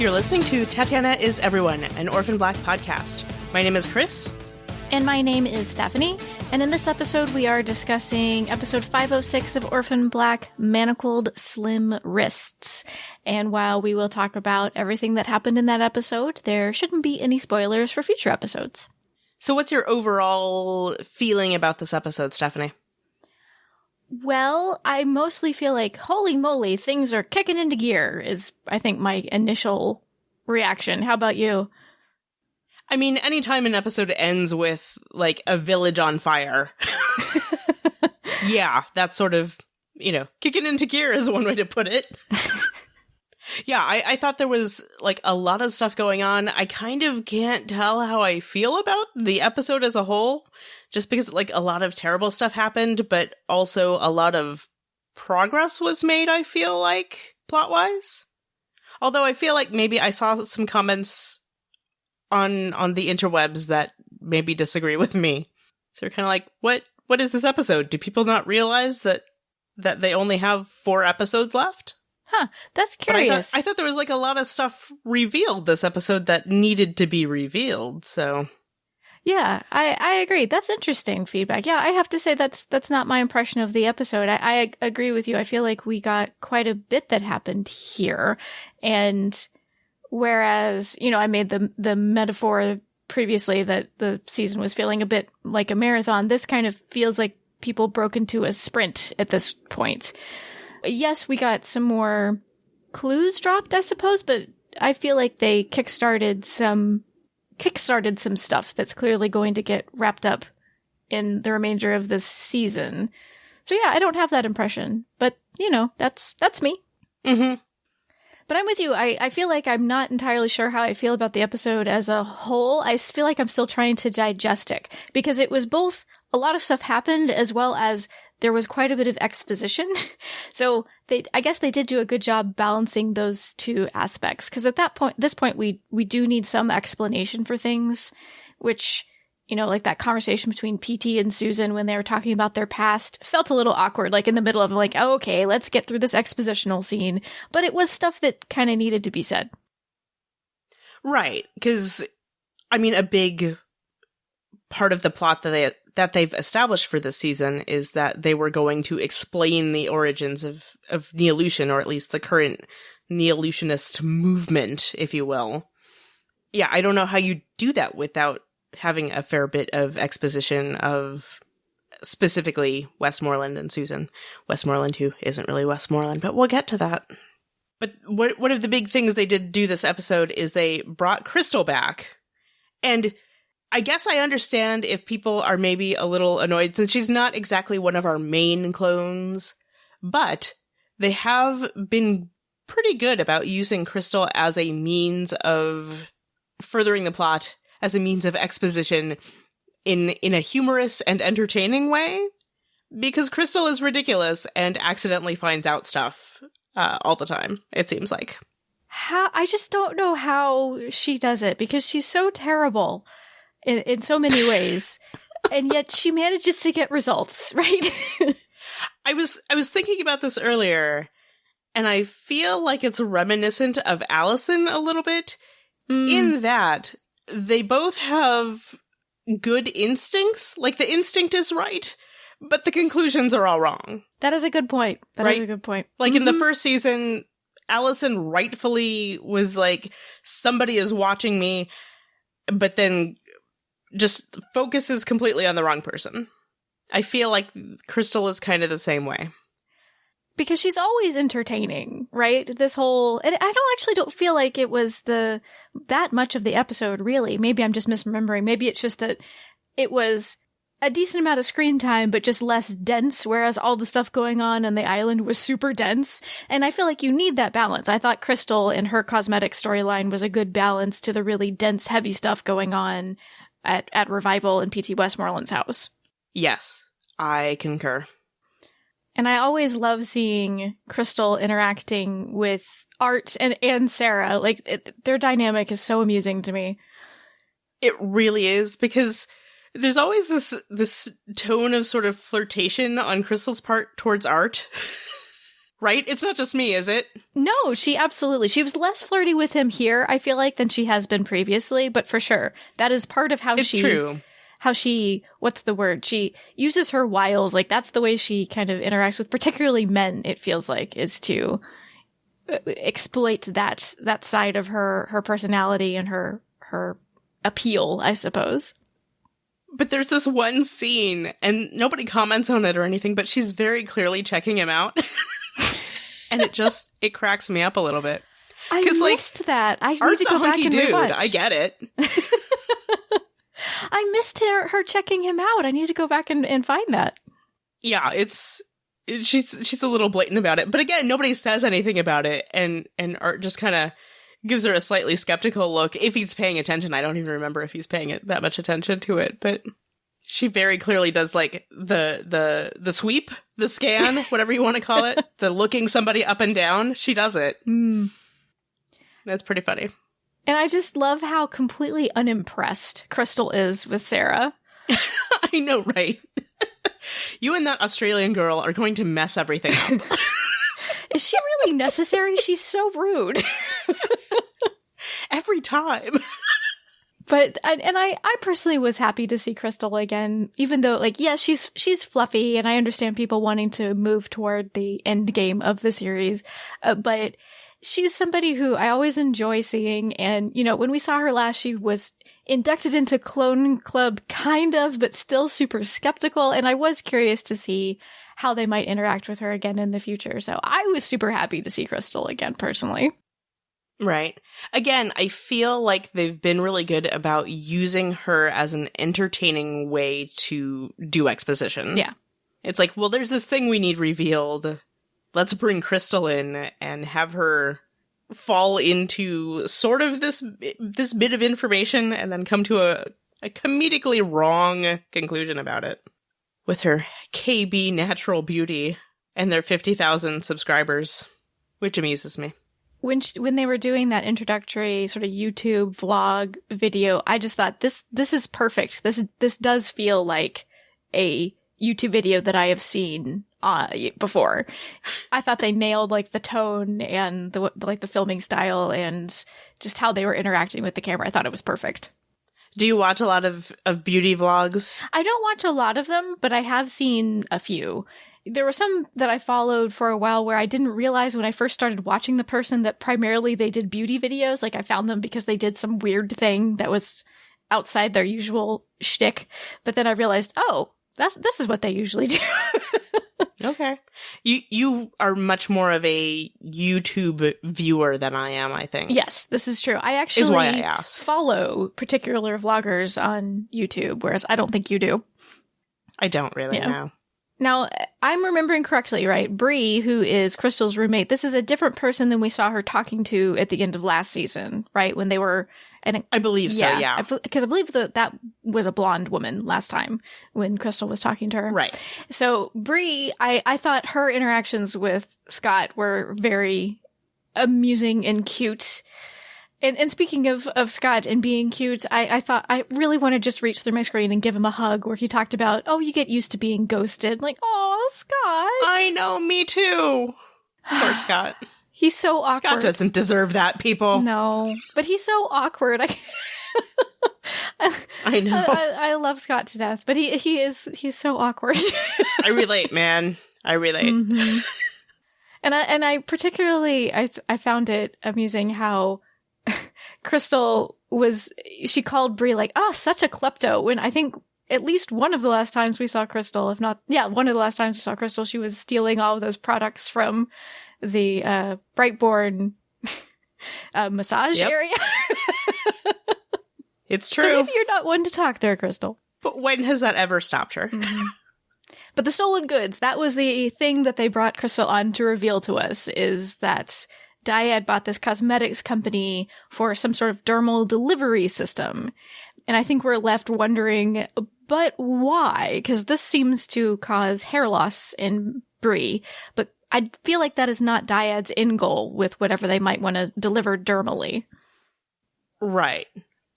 You're listening to Tatiana is Everyone, an Orphan Black podcast. My name is Chris. And my name is Stephanie. And in this episode, we are discussing episode 506 of Orphan Black, Manacled Slim Wrists. And while we will talk about everything that happened in that episode, there shouldn't be any spoilers for future episodes. So what's your overall feeling about this episode, Stephanie? Well, I mostly feel like, holy moly, things are kicking into gear is, I think, my initial reaction. How about you? I mean, anytime an episode ends with, like, a village on fire. Yeah, that's sort of, kicking into gear is one way to put it. Yeah, I thought there was, like, a lot of stuff going on. I kind of can't tell how I feel about the episode as a whole, just because, like, a lot of terrible stuff happened, but also a lot of progress was made, I feel like, plot-wise. Although I feel like maybe I saw some comments on the interwebs that maybe disagree with me. So we're kind of like, what is this episode? Do people not realize that they only have 4 episodes left? Huh, that's curious. But I thought there was, like, a lot of stuff revealed this episode that needed to be revealed, so... Yeah, I agree. That's interesting feedback. Yeah, I have to say that's not my impression of the episode. I agree with you. I feel like we got quite a bit that happened here. And whereas, I made the metaphor previously that the season was feeling a bit like a marathon, this kind of feels like people broke into a sprint at this point. Yes, we got some more clues dropped, I suppose, but I feel like they kickstarted some stuff that's clearly going to get wrapped up in the remainder of this season. So yeah, I don't have that impression, but that's me. Mm-hmm. But I'm with you. I feel like I'm not entirely sure how I feel about the episode as a whole. I feel like I'm still trying to digest it because it was both a lot of stuff happened as well as there was quite a bit of exposition. So I guess they did do a good job balancing those two aspects. Because at this point, we do need some explanation for things, which, like that conversation between PT and Susan when they were talking about their past felt a little awkward, like in the middle of like, oh, okay, let's get through this expositional scene. But it was stuff that kind of needed to be said. Right. Because, I mean, a big part of the plot that they've established for this season is that they were going to explain the origins of Neolution, or at least the current Neolutionist movement, if you will. Yeah, I don't know how you do that without having a fair bit of exposition of specifically Westmoreland and Susan. Westmoreland, who isn't really Westmoreland, but we'll get to that. But one of the big things they did do this episode is they brought Crystal back. And I guess I understand if people are maybe a little annoyed since she's not exactly one of our main clones, but they have been pretty good about using Crystal as a means of furthering the plot, as a means of exposition in a humorous and entertaining way, because Crystal is ridiculous and accidentally finds out stuff all the time, it seems like. I just don't know how she does it, because she's so terrible in so many ways, and yet she manages to get results, right? I was thinking about this earlier, and I feel like it's reminiscent of Allison a little bit, in that they both have good instincts, like the instinct is right, but the conclusions are all wrong. That is a good point. That is a good point. Like in the first season, Allison rightfully was like, somebody is watching me, but then just focuses completely on the wrong person. I feel like Crystal is kind of the same way. Because she's always entertaining, right? And I don't feel like it was that much of the episode, really. Maybe I'm just misremembering. Maybe it's just that it was a decent amount of screen time, but just less dense, whereas all the stuff going on the island was super dense. And I feel like you need that balance. I thought Crystal and her cosmetic storyline was a good balance to the really dense, heavy stuff going on at Revival and P.T. Westmoreland's house. Yes, I concur. And I always love seeing Crystal interacting with Art and Sarah. Like, their dynamic is so amusing to me. It really is, because there's always this tone of sort of flirtation on Crystal's part towards Art. Right? It's not just me, is it? No, she was less flirty with him here, I feel like, than she has been previously, but for sure. That is part of how it's true. How she, what's the word? She uses her wiles, like that's the way she kind of interacts with particularly men, it feels like, is to exploit that side of her personality and her appeal, I suppose. But there's this one scene, and nobody comments on it or anything, but she's very clearly checking him out. And it cracks me up a little bit. I missed that. I need to go back and rewatch. I get it. I missed her checking him out. I need to go back and find that. Yeah, she's a little blatant about it. But again, nobody says anything about it, and Art just kind of gives her a slightly skeptical look. If he's paying attention, I don't even remember if he's paying that much attention to it, but she very clearly does like the sweep, the scan, whatever you want to call it, the looking somebody up and down. She does it. That's pretty funny. And I just love how completely unimpressed Crystal is with Sarah. I know, right? You and that Australian girl are going to mess everything up. Is she really necessary? She's so rude. Every time. But, and I personally was happy to see Crystal again, even though, like, yes, she's fluffy, and I understand people wanting to move toward the end game of the series, but she's somebody who I always enjoy seeing, and, you know, when we saw her last, she was inducted into Clone Club, kind of, but still super skeptical, and I was curious to see how they might interact with her again in the future, so I was super happy to see Crystal again, personally. Right. Again, I feel like they've been really good about using her as an entertaining way to do exposition. Yeah. It's like, well, there's this thing we need revealed. Let's bring Crystal in and have her fall into sort of this bit of information and then come to a comedically wrong conclusion about it. With her KB natural beauty and their 50,000 subscribers, which amuses me. When they were doing that introductory sort of YouTube vlog video, I just thought this is perfect. This does feel like a YouTube video that I have seen before. I thought they nailed like the tone and the filming style and just how they were interacting with the camera. I thought it was perfect. Do you watch a lot of beauty vlogs? I don't watch a lot of them, but I have seen a few. There were some that I followed for a while where I didn't realize when I first started watching the person that primarily they did beauty videos. Like I found them because they did some weird thing that was outside their usual shtick. But then I realized, oh, this is what they usually do. Okay. You are much more of a YouTube viewer than I am, I think. Yes, this is true. I actually is why I asked. Follow particular vloggers on YouTube, whereas I don't think you do. I don't really know. Now, I'm remembering correctly, right? Bree, who is Crystal's roommate, this is a different person than we saw her talking to at the end of last season, right? When they were... I believe so, yeah. Because I believe that was a blonde woman last time when Crystal was talking to her. Right. So Bree, I thought her interactions with Scott were very amusing and cute. And speaking of Scott and being cute, I thought I really want to just reach through my screen and give him a hug where he talked about, oh, you get used to being ghosted. Like, oh, Scott. I know, me too. Poor Scott. He's so awkward. Scott doesn't deserve that, people. No, but he's so awkward. I know. I love Scott to death, but he's so awkward. I relate, man. I relate. Mm-hmm. And I particularly I found it amusing how Crystal she called Bree like, such a klepto, when I think at least one of the last times we saw Crystal, if not, one of the last times we saw Crystal, she was stealing all of those products from the Brightborn massage area. It's true. So maybe you're not one to talk there, Crystal. But when has that ever stopped her? Mm-hmm. But the stolen goods, that was the thing that they brought Crystal on to reveal to us, is that Dyad bought this cosmetics company for some sort of dermal delivery system. And I think we're left wondering, but why? Because this seems to cause hair loss in Bree. But I feel like that is not Dyad's end goal with whatever they might want to deliver dermally. Right.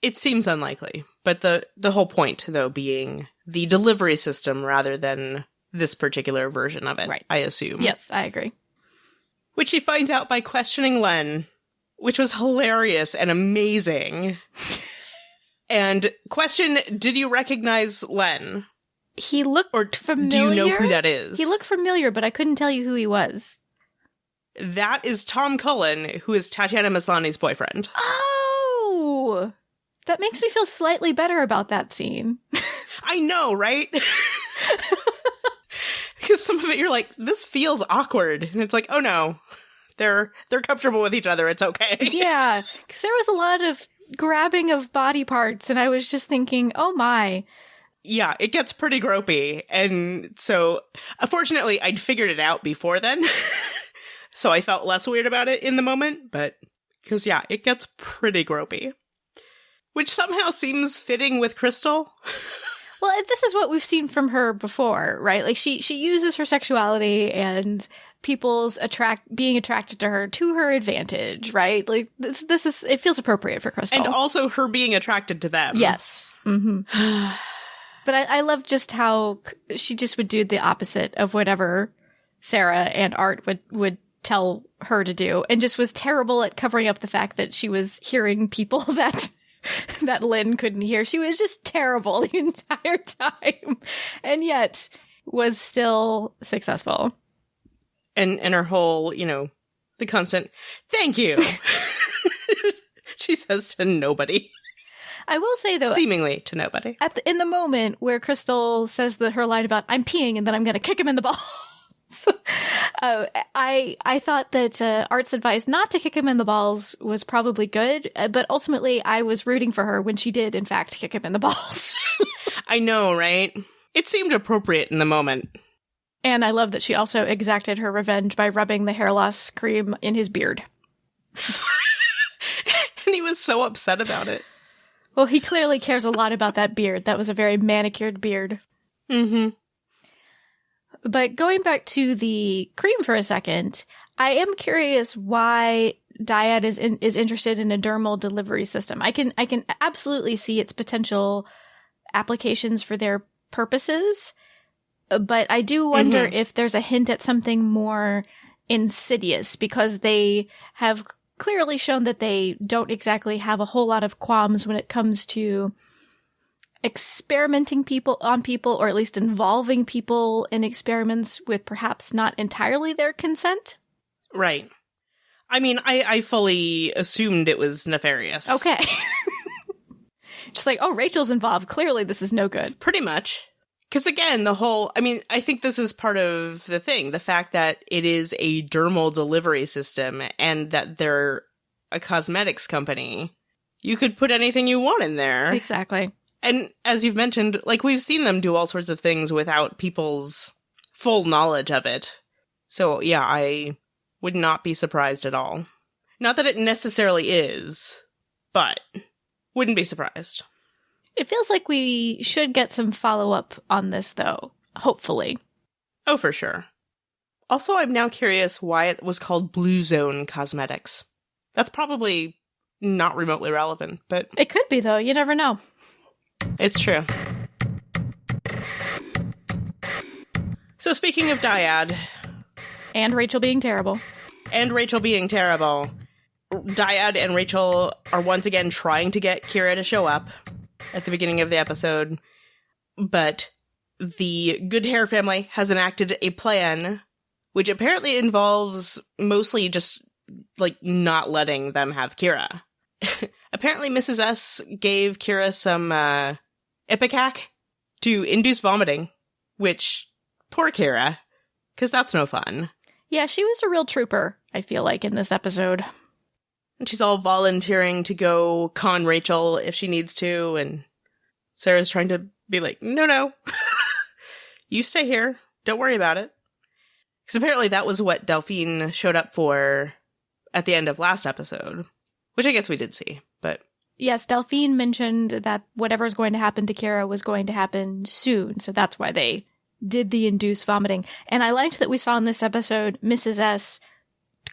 It seems unlikely. But the whole point, though, being the delivery system rather than this particular version of it, right. I assume. Yes, I agree. Which she finds out by questioning Len, which was hilarious and amazing. And question, did you recognize Len? He looked familiar. Do you know who that is? He looked familiar, but I couldn't tell you who he was. That is Tom Cullen, who is Tatiana Maslany's boyfriend. Oh! That makes me feel slightly better about that scene. I know, right? Because some of it you're like, this feels awkward. And it's like, oh no. They're comfortable with each other. It's okay. Yeah, because there was a lot of grabbing of body parts, and I was just thinking, oh my. Yeah, it gets pretty gropey. And so, unfortunately, I'd figured it out before then. So I felt less weird about it in the moment. But, because yeah, it gets pretty gropey. Which somehow seems fitting with Crystal. Well, this is what we've seen from her before, right? Like, she uses her sexuality and people's being attracted to her advantage, right? Like, this is, it feels appropriate for Crystal. And also her being attracted to them. Yes. Mm-hmm. But I love just how she just would do the opposite of whatever Sarah and Art would tell her to do, and just was terrible at covering up the fact that she was hearing people that Lynn couldn't hear. She was just terrible the entire time, and yet was still successful. And her whole, the constant, thank you, she says to nobody. I will say, though, seemingly to nobody. In the moment where Crystal says her line about, I'm peeing and then I'm going to kick him in the balls, I thought that Art's advice not to kick him in the balls was probably good, but ultimately I was rooting for her when she did, in fact, kick him in the balls. I know, right? It seemed appropriate in the moment. And I love that she also exacted her revenge by rubbing the hair loss cream in his beard. And he was so upset about it. Well, he clearly cares a lot about that beard. That was a very manicured beard. Mm-hmm. But going back to the cream for a second, I am curious why Dyad is interested in a dermal delivery system. I can absolutely see its potential applications for their purposes, but I do wonder if there's a hint at something more insidious, because they have clearly shown that they don't exactly have a whole lot of qualms when it comes to experimenting on people, or at least involving people in experiments with perhaps not entirely their consent. Right. I mean, I fully assumed it was nefarious. Okay. Just like, oh, Rachel's involved. Clearly this is no good. Pretty much. Because again, I think this is part of the thing. The fact that it is a dermal delivery system and that they're a cosmetics company. You could put anything you want in there. Exactly. And as you've mentioned, like, we've seen them do all sorts of things without people's full knowledge of it. So yeah, I would not be surprised at all. Not that it necessarily is, but wouldn't be surprised. It feels like we should get some follow-up on this, though. Hopefully. Oh, for sure. Also, I'm now curious why it was called Blue Zone Cosmetics. That's probably not remotely relevant, but... It could be, though. You never know. It's true. So speaking of Dyad... And Rachel being terrible. Dyad and Rachel are once again trying to get Kira to show up at the beginning of the episode, but the Good Hair family has enacted a plan, which apparently involves mostly just, like, not letting them have Kira. Apparently Mrs. S gave Kira some Ipecac to induce vomiting, which, poor Kira, because that's no fun. Yeah, she was a real trooper, I feel like, in this episode. And she's all volunteering to go con Rachel if she needs to, and Sarah's trying to be like, no. You stay here. Don't worry about it. Because apparently that was what Delphine showed up for at the end of last episode, which I guess we did see, but... Yes, Delphine mentioned that whatever's going to happen to Kira was going to happen soon, so that's why they did the induced vomiting. And I liked that we saw in this episode Mrs. S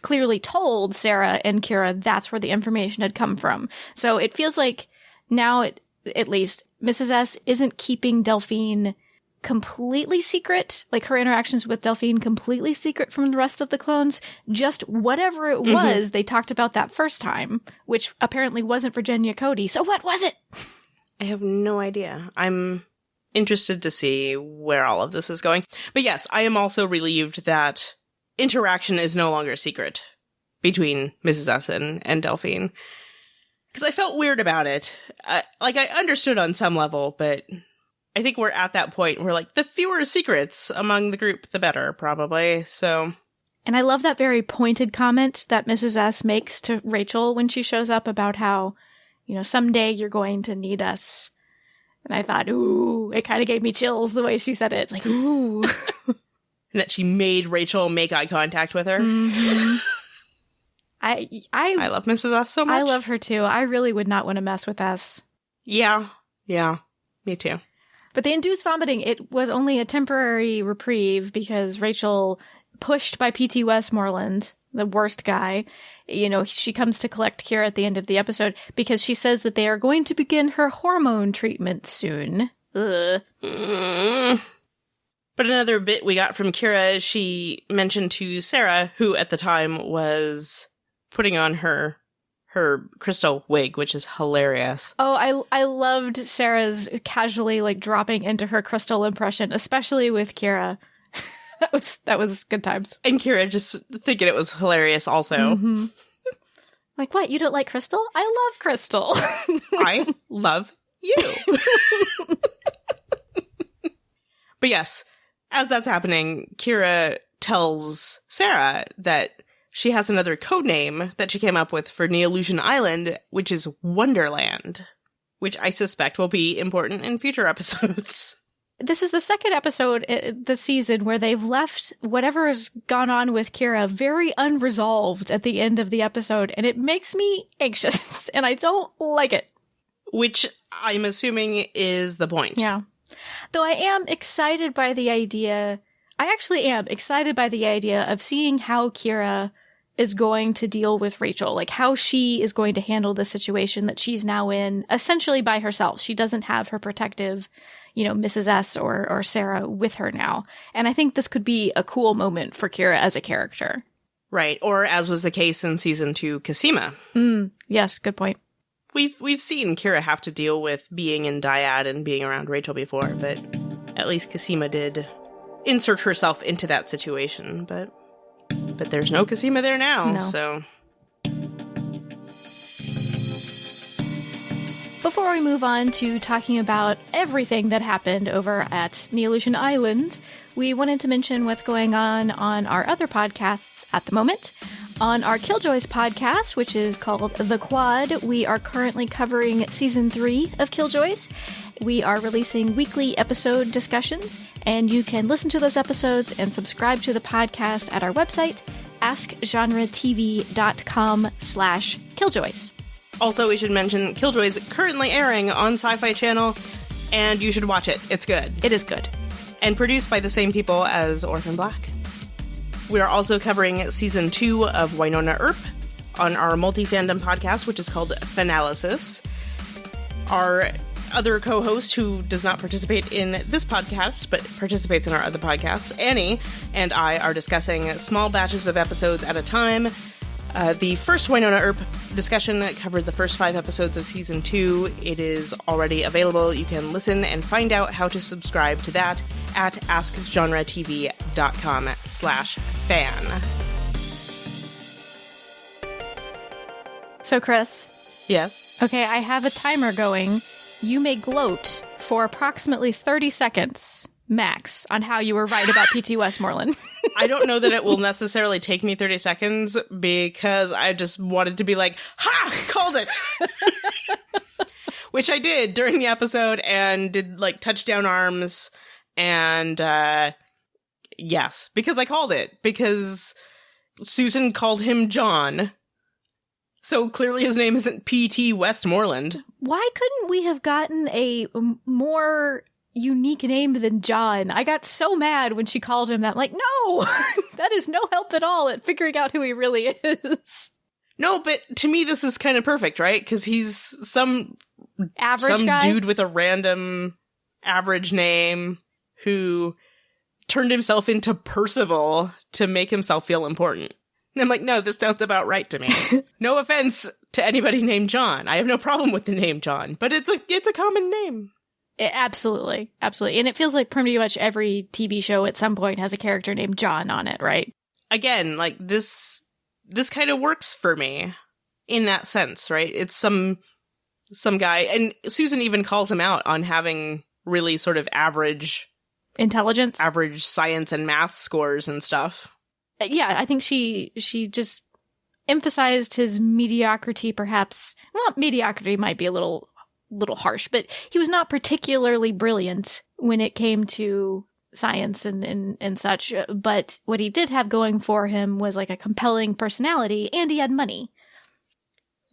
clearly told Sarah and Kira that's where the information had come from. So it feels like now, at least, Mrs. S isn't keeping Delphine completely secret, like her interactions with Delphine completely secret from the rest of the clones. Just whatever it was, they talked about that first time, which apparently wasn't Virginia Cody. So what was it? I have no idea. I'm interested to see where all of this is going. But yes, I am also relieved that interaction is no longer secret between Mrs. S and Delphine. Because I felt weird about it. I understood on some level, but I think we're at that point where, like, the fewer secrets among the group, the better, probably. So, and I love that very pointed comment that Mrs. S makes to Rachel when she shows up about how, you know, someday you're going to need us. And I thought, ooh, it kind of gave me chills the way she said it. Like, ooh. And that she made Rachel make eye contact with her. Mm-hmm. I love Mrs. S so much. I love her too. I really would not want to mess with S. Yeah, me too. But the induced vomiting, it was only a temporary reprieve because Rachel, pushed by P.T. Westmoreland, the worst guy, you know, she comes to collect Kira at the end of the episode because she says that they are going to begin her hormone treatment soon. Ugh. But another bit we got from Kira, she mentioned to Sarah, who at the time was putting on her crystal wig, which is hilarious. Oh, I loved Sarah's casually, like, dropping into her crystal impression, especially with Kira. that was good times. And Kira just thinking it was hilarious also. Mm-hmm. Like, what? You don't like Crystal? I love Crystal. I love you. But yes, as that's happening, Kira tells Sarah that she has another code name that she came up with for Neolution Island, which is Wonderland, which I suspect will be important in future episodes. This is the second episode this season where they've left whatever's gone on with Kira very unresolved at the end of the episode, and it makes me anxious, and I don't like it. Which I'm assuming is the point. Yeah. Though I am excited by the idea, I actually am excited by the idea of seeing how Kira is going to deal with Rachel, like how she is going to handle the situation that she's now in, essentially by herself. She doesn't have her protective, you know, Mrs. S or Sarah with her now. And I think this could be a cool moment for Kira as a character. Right. Or as was the case in season 2, Cosima. Yes, good point. We've seen Kira have to deal with being in dyad and being around Rachel before, but at least Cosima did insert herself into that situation, but there's no Cosima there now, so. Before we move on to talking about everything that happened over at Neolution Island, we wanted to mention what's going on our other podcasts at the moment. On our Killjoys podcast, which is called The Quad, we are currently covering Season 3 of Killjoys. We are releasing weekly episode discussions, and you can listen to those episodes and subscribe to the podcast at our website, askgenretv.com/Killjoys. Also, we should mention Killjoys currently airing on Sci-Fi Channel, and you should watch it. It's good. It is good. And produced by the same people as Orphan Black. We are also covering Season 2 of Wynonna Earp on our multi-fandom podcast, which is called Finalysis. Our other co-host, who does not participate in this podcast, but participates in our other podcasts, Annie, and I are discussing small batches of episodes at a time. The first Wynonna Earp discussion covered the first 5 episodes of Season 2. It is already available. You can listen and find out how to subscribe to that at askgenretv.com/fan. So, Chris. Yes? Okay, I have a timer going. You may gloat for approximately 30 seconds, max, on how you were right about P.T. Westmoreland. I don't know that it will necessarily take me 30 seconds because I just wanted to be like, ha! Called it! Which I did during the episode and did, like, touchdown arms and, yes, because I called it. Because Susan called him John. So clearly his name isn't P.T. Westmoreland. Why couldn't we have gotten a more unique name than John? I got so mad when she called him that. I'm like, no! That is no help at all at figuring out who he really is. No, but to me this is kind of perfect, right? Because he's some average guy? dude with a random average name who turned himself into Percival to make himself feel important. And I'm like, no, this sounds about right to me. No offense to anybody named John. I have no problem with the name John, but it's a common name. Absolutely. Absolutely. And it feels like pretty much every TV show at some point has a character named John on it, right? Again, like this kind of works for me in that sense, right? It's some guy, and Susan even calls him out on having really sort of average intelligence, average science and math scores and stuff. Yeah, I think she just emphasized his mediocrity, perhaps. Well, mediocrity might be a little harsh, but he was not particularly brilliant when it came to science and such. But what he did have going for him was like a compelling personality, and he had money.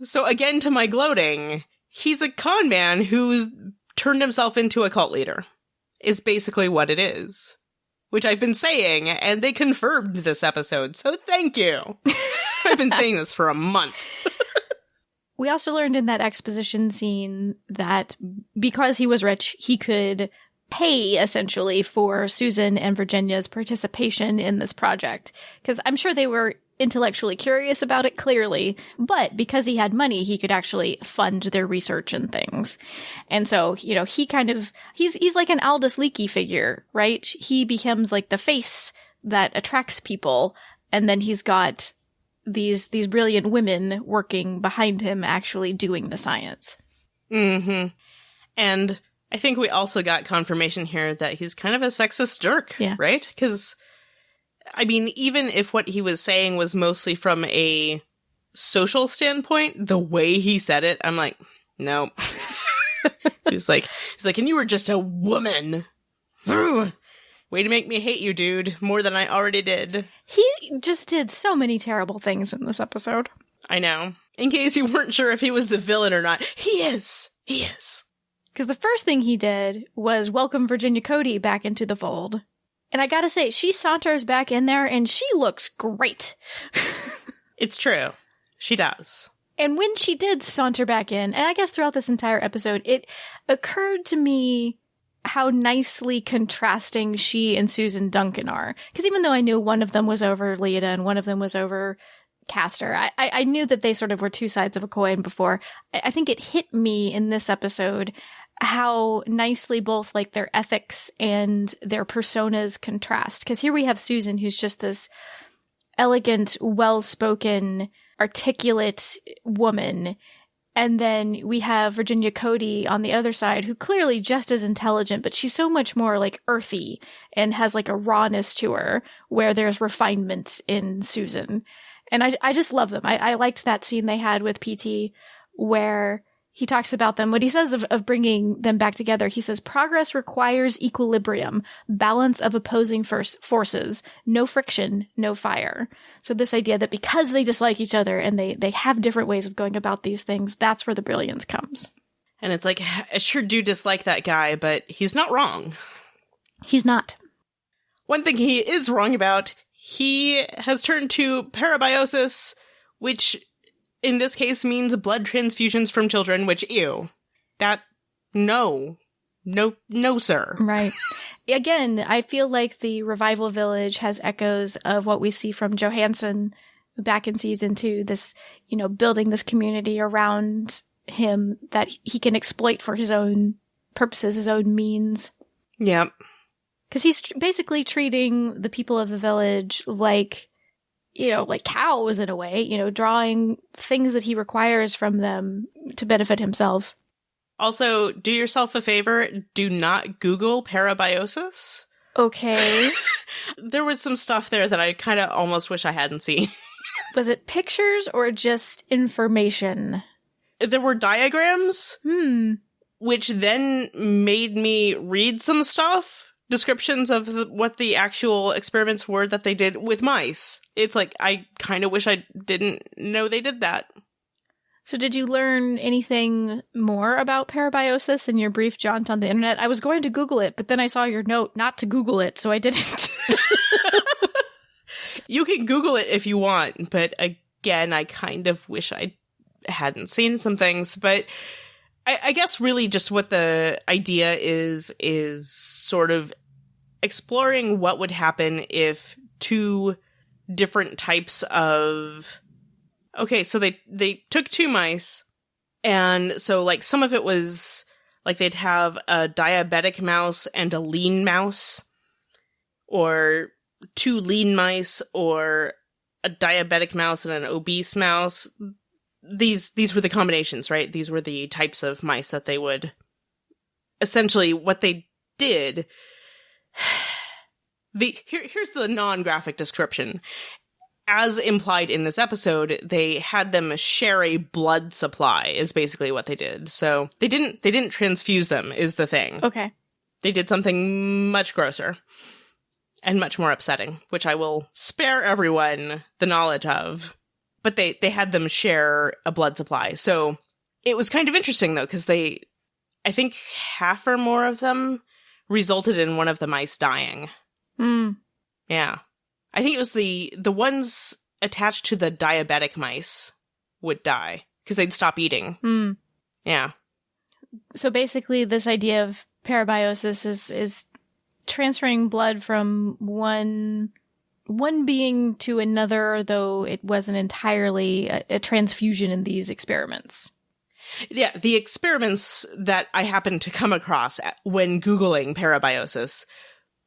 So again, to my gloating, he's a con man who's turned himself into a cult leader, is basically what it is. Which I've been saying, and they confirmed this episode, so thank you. I've been saying this for a month. We also learned in that exposition scene that because he was rich, he could pay, essentially, for Susan and Virginia's participation in this project. Because I'm sure they were intellectually curious about it, clearly, but because he had money, he could actually fund their research and things. And so, he kind of, he's like an Aldous Leakey figure, right? He becomes like the face that attracts people, and then he's got these brilliant women working behind him actually doing the science. Mm-hmm. And I think we also got confirmation here that he's kind of a sexist jerk, right? Because I mean, even if what he was saying was mostly from a social standpoint, the way he said it, I'm like, no. He's like, and you were just a woman. Way to make me hate you, dude, more than I already did. He just did so many terrible things in this episode. I know. In case you weren't sure if he was the villain or not, he is. He is. Because the first thing he did was welcome Virginia Cody back into the fold. And I gotta say, she saunters back in there, and she looks great. It's true. She does. And when she did saunter back in, and I guess throughout this entire episode, it occurred to me how nicely contrasting she and Susan Duncan are. Because even though I knew one of them was over Leda and one of them was over Castor, I knew that they sort of were two sides of a coin before. I think it hit me in this episode how nicely both like their ethics and their personas contrast. Because here we have Susan, who's just this elegant, well-spoken, articulate woman. And then we have Virginia Cody on the other side, who clearly just as intelligent, but she's so much more like earthy and has like a rawness to her where there's refinement in Susan. And I just love them. I liked that scene they had with PT where he talks about them. What he says of bringing them back together, he says, progress requires equilibrium, balance of opposing forces, no friction, no fire. So this idea that because they dislike each other and they have different ways of going about these things, that's where the brilliance comes. And it's like, I sure do dislike that guy, but he's not wrong. He's not. One thing he is wrong about, he has turned to parabiosis, which in this case means blood transfusions from children, which, ew. That, no, sir. Right. Again, I feel like the Revival Village has echoes of what we see from Johansson back in season 2, this, building this community around him that he can exploit for his own purposes, his own means. Yep. Because he's basically treating the people of the village like cows in a way, drawing things that he requires from them to benefit himself. Also, do yourself a favor, do not Google parabiosis. Okay. There was some stuff there that I kind of almost wish I hadn't seen. Was it pictures or just information? There were diagrams, which then made me read some stuff. Descriptions of what the actual experiments were that they did with mice. It's like, I kind of wish I didn't know they did that. So did you learn anything more about parabiosis in your brief jaunt on the internet? I was going to Google it, but then I saw your note not to Google it, so I didn't. You can Google it if you want, but again, I kind of wish I hadn't seen some things, but I guess really just what the idea is sort of exploring what would happen if two different types of... Okay, so they took two mice, and so, like, some of it was, like, they'd have a diabetic mouse and a lean mouse, or two lean mice, or a diabetic mouse and an obese mouse. These were the combinations, right? These were the types of mice that they would... Essentially, what they did... Here's the non-graphic description. As implied in this episode, they had them share a blood supply, is basically what they did. So they didn't transfuse them, is the thing. Okay. They did something much grosser and much more upsetting, which I will spare everyone the knowledge of. But they had them share a blood supply. So it was kind of interesting, though, because I think half or more of them resulted in one of the mice dying. Yeah. I think it was the ones attached to the diabetic mice would die because they'd stop eating. Yeah. So basically this idea of parabiosis is transferring blood from one being to another, though it wasn't entirely a transfusion in these experiments. Yeah, the experiments that I happened to come across when Googling parabiosis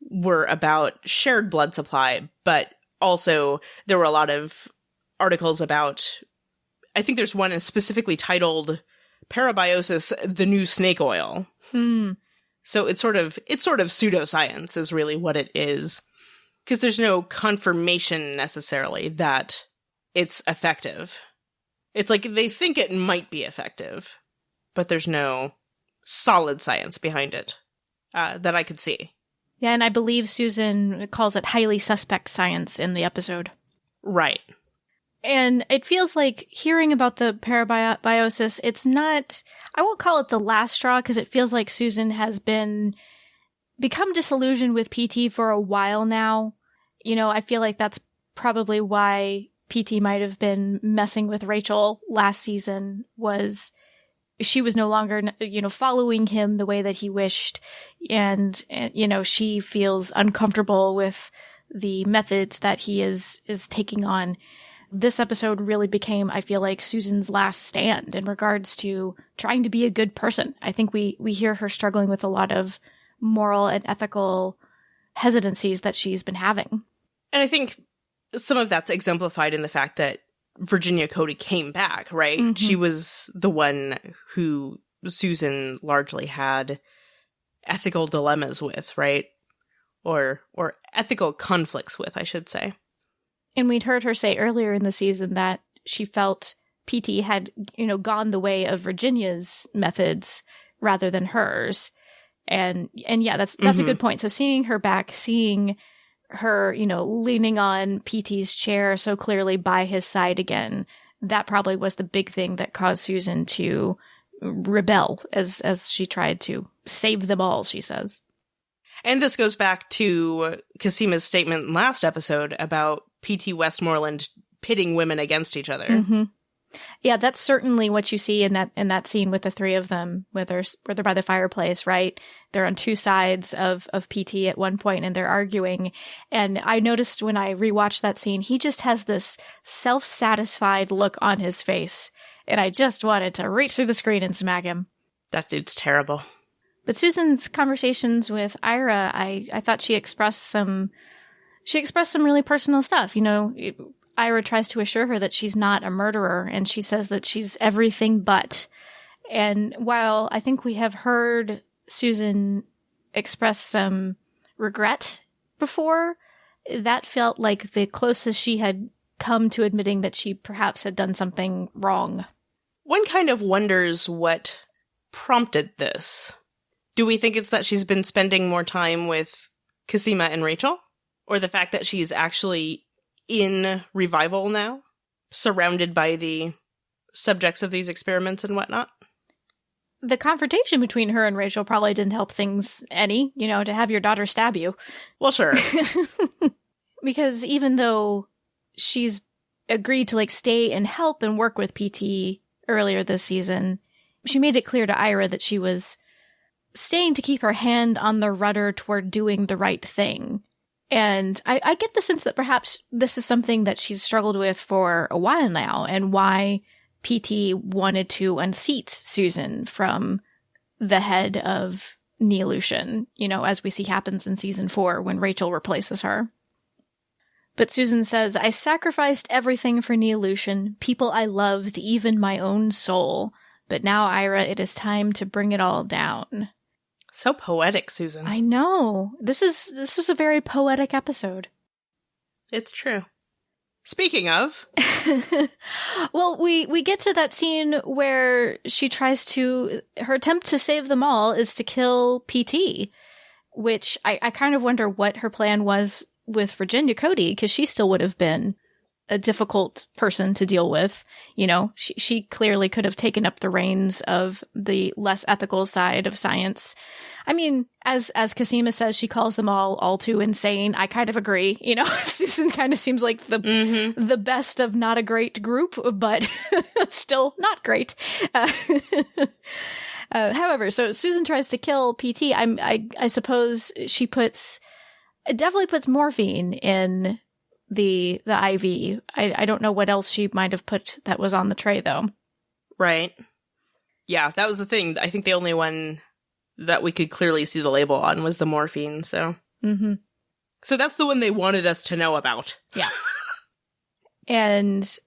were about shared blood supply, but also there were a lot of articles about, I think there's one specifically titled Parabiosis, the New Snake Oil. So it's sort of pseudoscience is really what it is, because there's no confirmation necessarily that it's effective. It's like they think it might be effective, but there's no solid science behind it that I could see. Yeah, and I believe Susan calls it highly suspect science in the episode. Right. And it feels like hearing about the parabiosis, it's not, I won't call it the last straw, because it feels like Susan has become disillusioned with PT for a while now. You know, I feel like that's probably why PT might have been messing with Rachel last season, was she was no longer, following him the way that he wished. And she feels uncomfortable with the methods that he is taking on. This episode really became, I feel like, Susan's last stand in regards to trying to be a good person. I think we hear her struggling with a lot of moral and ethical hesitancies that she's been having. And I think some of that's exemplified in the fact that Virginia Cody came back, right? Mm-hmm. She was the one who Susan largely had ethical dilemmas with, right? Or ethical conflicts with, I should say. And we'd heard her say earlier in the season that she felt PT had, gone the way of Virginia's methods rather than hers. And yeah, that's a good point. So seeing her back, seeing her, leaning on PT's chair so clearly by his side again, that probably was the big thing that caused Susan to rebel as she tried to save them all, she says. And this goes back to Casima's statement last episode about PT Westmoreland pitting women against each other. Mm-hmm. Yeah, that's certainly what you see in that scene with the three of them, where they're by the fireplace, right? They're on two sides of PT at one point, and they're arguing. And I noticed when I rewatched that scene, he just has this self-satisfied look on his face. And I just wanted to reach through the screen and smack him. That dude's terrible. But Susan's conversations with Ira, I thought she expressed some really personal stuff. Ira tries to assure her that she's not a murderer, and she says that she's everything but. And while I think we have heard Susan express some regret before, that felt like the closest she had come to admitting that she perhaps had done something wrong. One kind of wonders what prompted this. Do we think it's that she's been spending more time with Casima and Rachel? Or the fact that she's actually in Revival now, surrounded by the subjects of these experiments and whatnot? The confrontation between her and Rachel probably didn't help things any, to have your daughter stab you. Well, sure. Because even though she's agreed to stay and help and work with PT earlier this season, she made it clear to Ira that she was staying to keep her hand on the rudder toward doing the right thing. And I get the sense that perhaps this is something that she's struggled with for a while now, and why PT wanted to unseat Susan from the head of Neolution, as we see happens in season 4 when Rachel replaces her. But Susan says, I sacrificed everything for Neolution, people I loved, even my own soul. But now, Ira, it is time to bring it all down. So poetic, Susan. I know. This is a very poetic episode. It's true. Speaking of... Well, we get to that scene where she tries to... Her attempt to save them all is to kill PT, which I kind of wonder what her plan was with Virginia Cody, because she still would have been a difficult person to deal with. She clearly could have taken up the reins of the less ethical side of science. I mean, as Cosima says, she calls them all too insane. I kind of agree. Susan kind of seems like the best of not a great group, but still not great. However, so Susan tries to kill PT. I suppose she definitely puts morphine in the IV. I don't know what else she might have put that was on the tray, though. Right. Yeah, that was the thing. I think the only one that we could clearly see the label on was the morphine, so. Mm-hmm. So that's the one they wanted us to know about. Yeah. And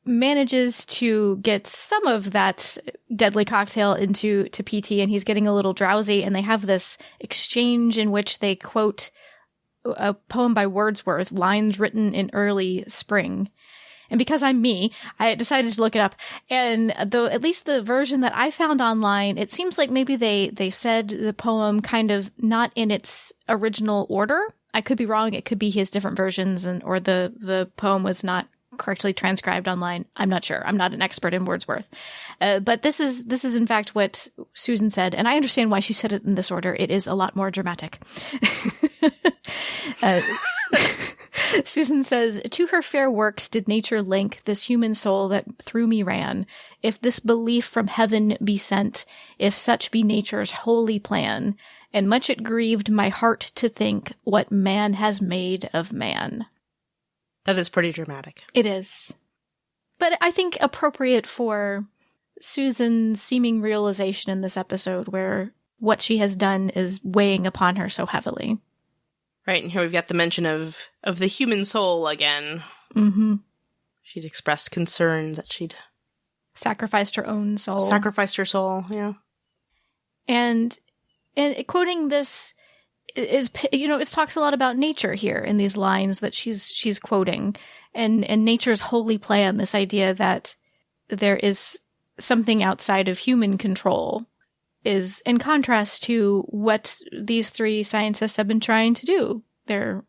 manages to get some of that deadly cocktail to PT, and he's getting a little drowsy, and they have this exchange in which they quote a poem by Wordsworth, lines written in early spring. And because I'm me, I decided to look it up. And at least the version that I found online, it seems like maybe they said the poem kind of not in its original order. I could be wrong. It could be his different versions, or the poem was not correctly transcribed online. I'm not sure. I'm not an expert in Wordsworth. But this is in fact what Susan said, and I understand why she said it in this order. It is a lot more dramatic. Susan says, to her fair works did nature link this human soul that through me ran. If this belief from heaven be sent, if such be nature's holy plan, and much it grieved my heart to think what man has made of man. That is pretty dramatic. It is. But I think appropriate for Susan's seeming realization in this episode, where what she has done is weighing upon her so heavily. Right, and here we've got the mention of the human soul again. Mm-hmm. She'd expressed concern that she'd... sacrificed her own soul. Sacrificed her soul, yeah. And quoting this is, it talks a lot about nature here in these lines that she's quoting. And nature's holy plan, this idea that there is something outside of human control, is in contrast to what these three scientists have been trying to do their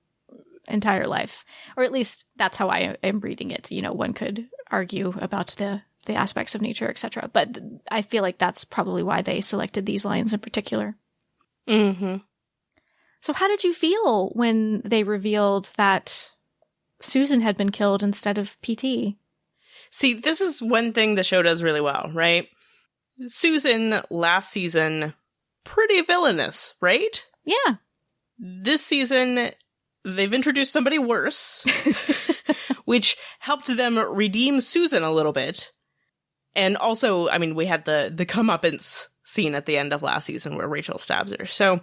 entire life. Or at least that's how I am reading it. One could argue about the aspects of nature, etc. But I feel like that's probably why they selected these lines in particular. Mm-hmm. So how did you feel when they revealed that Susan had been killed instead of PT? See, this is one thing the show does really well, right? Susan, last season, pretty villainous, right? Yeah. This season, they've introduced somebody worse, which helped them redeem Susan a little bit. And also, I mean, we had the comeuppance scene at the end of last season where Rachel stabs her. So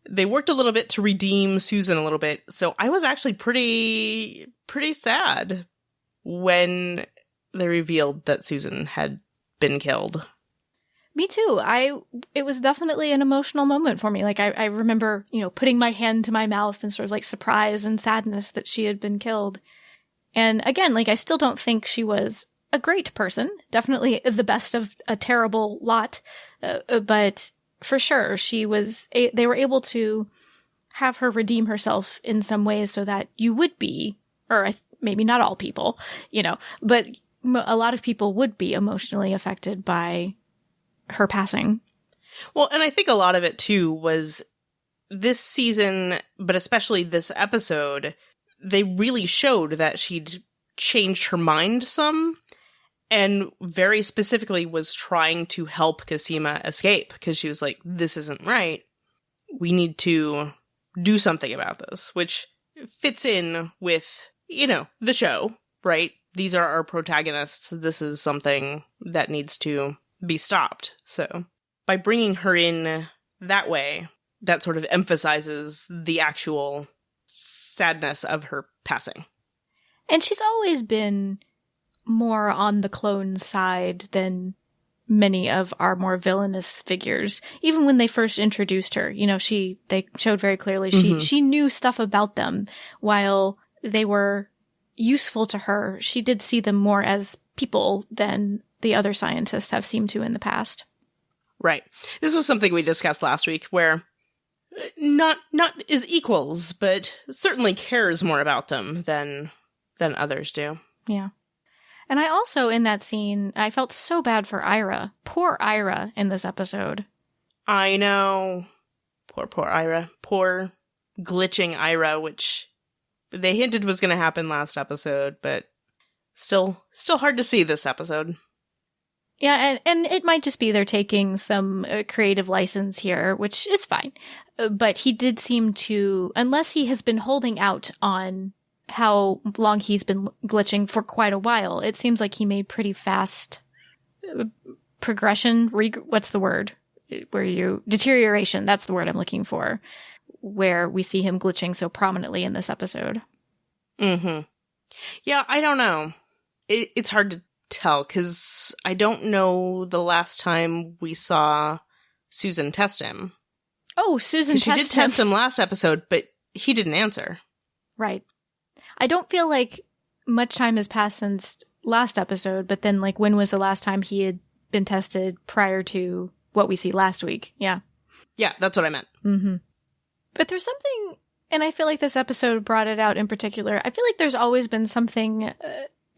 they worked a little bit to redeem Susan a little bit. So I was actually pretty sad when they revealed that Susan had been killed. Me too. It was definitely an emotional moment for me. Like I remember, putting my hand to my mouth and sort of like surprise and sadness that she had been killed. And again, like I still don't think she was a great person. Definitely the best of a terrible lot. But for sure, they were able to have her redeem herself in some ways so that you would be, or maybe not all people, but a lot of people would be emotionally affected by her passing. Well, and I think a lot of it too was this season, but especially this episode, they really showed that she'd changed her mind some. And very specifically was trying to help Cosima escape because she was like, this isn't right. We need to do something about this, which fits in with, the show, right? These are our protagonists. This is something that needs to be stopped. So by bringing her in that way, that sort of emphasizes the actual sadness of her passing. And she's always been more on the clone side than many of our more villainous figures. Even when they first introduced her, they showed very clearly she knew stuff about them. While they were useful to her, she did see them more as people than the other scientists have seemed to in the past. Right. This was something we discussed last week, where not as equals, but certainly cares more about them than others do. Yeah. And I also, in that scene, I felt so bad for Ira. Poor Ira in this episode. I know. Poor Ira. Poor glitching Ira, which they hinted was going to happen last episode, but still hard to see this episode. Yeah, and it might just be they're taking some creative license here, which is fine. But he did seem to, unless he has been holding out on how long he's been glitching for quite a while, it seems like he made pretty fast progression. What's the word? Deterioration, that's the word I'm looking for, where we see him glitching so prominently in this episode. Mm-hmm. Yeah, I don't know. It's hard to tell, because I don't know the last time we saw Susan test him. Oh, Susan she did test him last episode, but he didn't answer. Right. I don't feel like much time has passed since last episode, but then, when was the last time he had been tested prior to what we see last week? Yeah. Yeah, that's what I meant. Mm-hmm. But there's something, and I feel like this episode brought it out in particular, I feel like there's always been something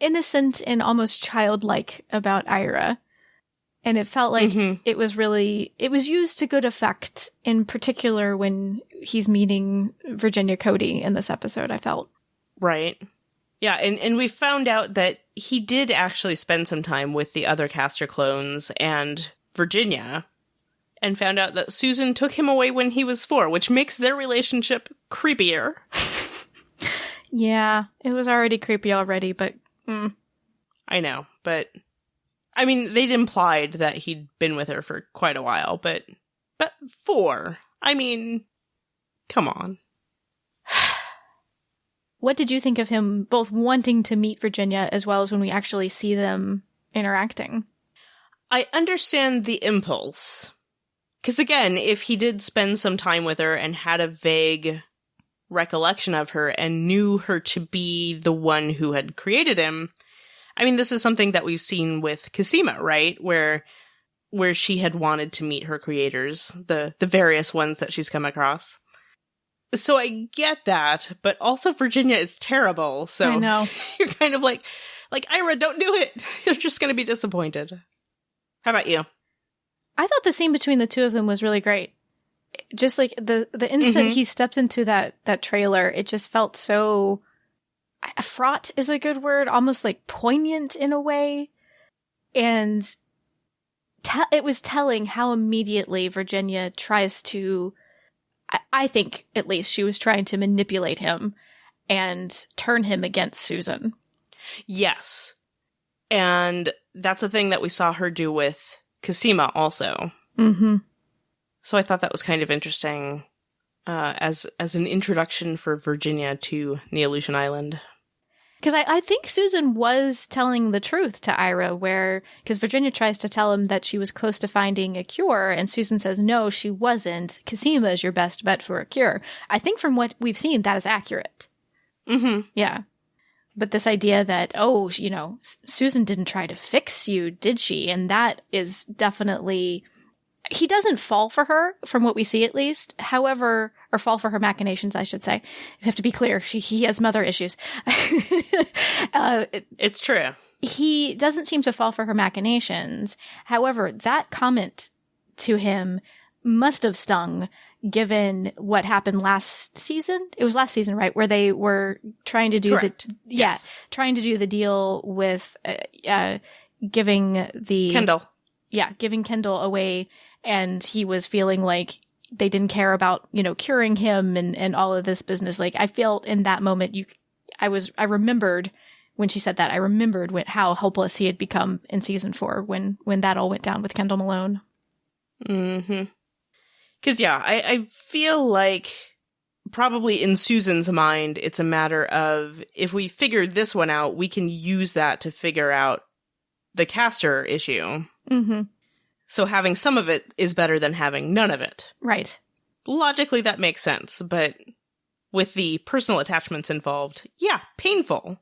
innocent and almost childlike about Ira. And it felt like it was used to good effect, in particular when he's meeting Virginia Cody in this episode, I felt. Right. Yeah, and we found out that he did actually spend some time with the other caster clones and Virginia, and found out that Susan took him away when he was 4, which makes their relationship creepier. Yeah, it was already creepy already, but... I know, but... I mean, they'd implied that he'd been with her for quite a while, but 4? I mean, come on. What did you think of him both wanting to meet Virginia as well as when we actually see them interacting? I understand the impulse. Because again, if he did spend some time with her and had a vague recollection of her and knew her to be the one who had created him, I mean, this is something that we've seen with Cosima, right? Where she had wanted to meet her creators, the various ones that she's come across. So I get that, but also Virginia is terrible, so I know. You're kind of like, Ira, don't do it. You're just going to be disappointed. How about you? I thought the scene between the two of them was really great. Just like the instant he stepped into that trailer, it just felt so... fraught is a good word, almost like poignant in a way. And it was telling how immediately Virginia tries to... I think, at least, she was trying to manipulate him and turn him against Susan. Yes. And that's a thing that we saw her do with Cosima also. Mm-hmm. So I thought that was kind of interesting as an introduction for Virginia to Neolution Island. Because I think Susan was telling the truth to Ira, because Virginia tries to tell him that she was close to finding a cure, and Susan says, no, she wasn't. Cosima is your best bet for a cure. I think from what we've seen, that is accurate. Mm-hmm. Yeah. But this idea that, Susan didn't try to fix you, did she? And that is definitely... He doesn't fall for her, from what we see at least. However, or fall for her machinations, I should say. You have to be clear. He has mother issues. It's true. He doesn't seem to fall for her machinations. However, that comment to him must have stung, given what happened last season. It was last season, right? Where they were trying to do Correct. trying to do the deal with giving Kendall. Yeah, giving Kendall away, and he was feeling like they didn't care about, curing him and all of this business. Like, I felt in that moment, I remembered when she said that, I remembered how helpless he had become in season 4 when that all went down with Kendall Malone. Mm-hmm. Because, yeah, I feel like probably in Susan's mind, it's a matter of if we figure this one out, we can use that to figure out the Castor issue. Mm-hmm. So having some of it is better than having none of it. Right. Logically, that makes sense, but with the personal attachments involved, yeah, painful.